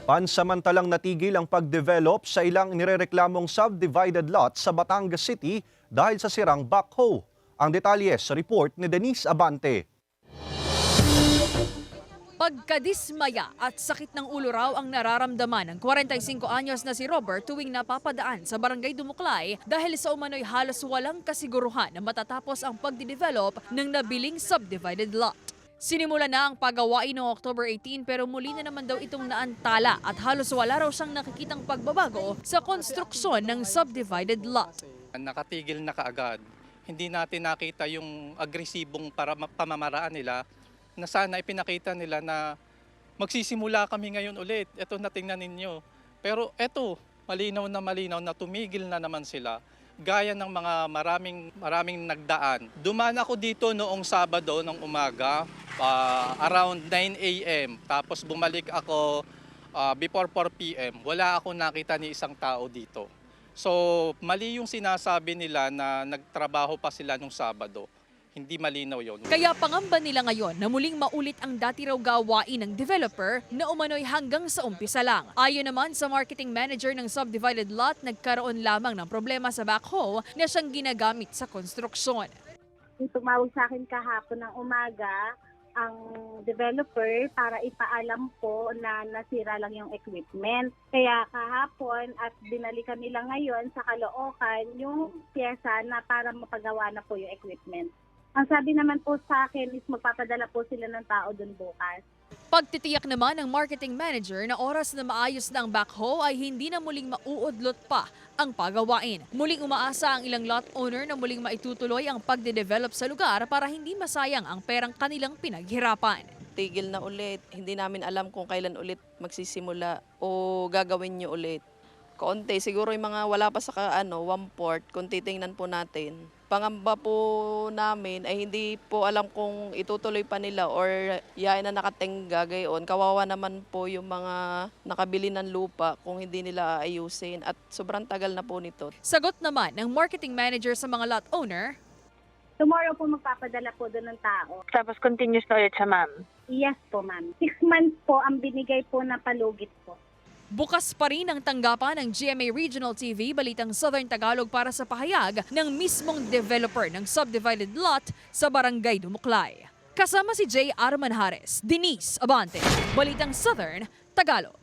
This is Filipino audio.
Pansamantalang natigil ang pagdevelop sa ilang nirereklamong subdivided lot sa Batangas City dahil sa sirang backhoe. Ang detalye sa report ni Denise Abante. Pagkadismaya at sakit ng ulo raw ang nararamdaman ng 45 anyos na si Robert tuwing napapadaan sa Barangay Dumuklay dahil sa umano'y halos walang kasiguruhan na matatapos ang pagdidevelop ng nabiling subdivided lot. Sinimula na ang paggawain noong October 18 pero muli na naman daw itong naantala at halos wala raw siyang nakikitang pagbabago sa konstruksyon ng subdivided lot. Nakatigil na kaagad. Hindi natin nakita yung agresibong pamamaraan nila na sana ipinakita nila na magsisimula kami ngayon ulit. Ito na tingnan ninyo. Pero ito, malinaw na tumigil na naman sila. Gaya ng mga maraming nagdaan. Dumaan ako dito noong Sabado ng umaga, around 9 a.m. Tapos bumalik ako before 4 p.m. Wala ako nakita ni isang tao dito. So mali yung sinasabi nila na nagtrabaho pa sila nung Sabado. Hindi malinaw yon. Kaya pangamba nila ngayon na muling maulit ang dati raw gawain ng developer na umano'y hanggang sa umpisa lang. Ayon naman sa marketing manager ng subdivided lot, nagkaroon lamang ng problema sa backhoe na siyang ginagamit sa konstruksyon. Tumawag sa akin kahapon ng umaga ang developer para ipaalam po na nasira lang yung equipment. Kaya kahapon at binalikan nila ngayon sa Caloocan yung pyesa na para mapagawa na po yung equipment. Ang sabi naman po sa akin is magpapadala po sila ng tao doon bukas. Pagtitiyak naman ng marketing manager na oras na maayos na ang backhoe ay hindi na muling mauudlot pa ang pagawain. Muling umaasa ang ilang lot owner na muling maitutuloy ang pagde-develop sa lugar para hindi masayang ang perang kanilang pinaghirapan. Tigil na ulit. Hindi namin alam kung kailan ulit magsisimula o gagawin nyo ulit. Kaunti, siguro yung mga wala pa sa 1/4, kung titingnan po natin. Pangamba po namin ay hindi po alam kung itutuloy pa nila or yain na nakatingga gayon. Kawawa naman po yung mga nakabili ng lupa kung hindi nila ayusin at sobrang tagal na po nito. Sagot naman ng marketing manager sa mga lot owner, Tomorrow po magpapadala po doon ng tao. Tapos continuous na ulit siya, ma'am. Yes po, ma'am. 6 months po ang binigay po na palugit po. bukas pa rin ang tanggapan ng GMA Regional TV Balitang Southern Tagalog para sa pahayag ng mismong developer ng subdivided lot sa Barangay Dumuklay. Kasama si J. Arman Hares, Denise Abante, Balitang Southern Tagalog.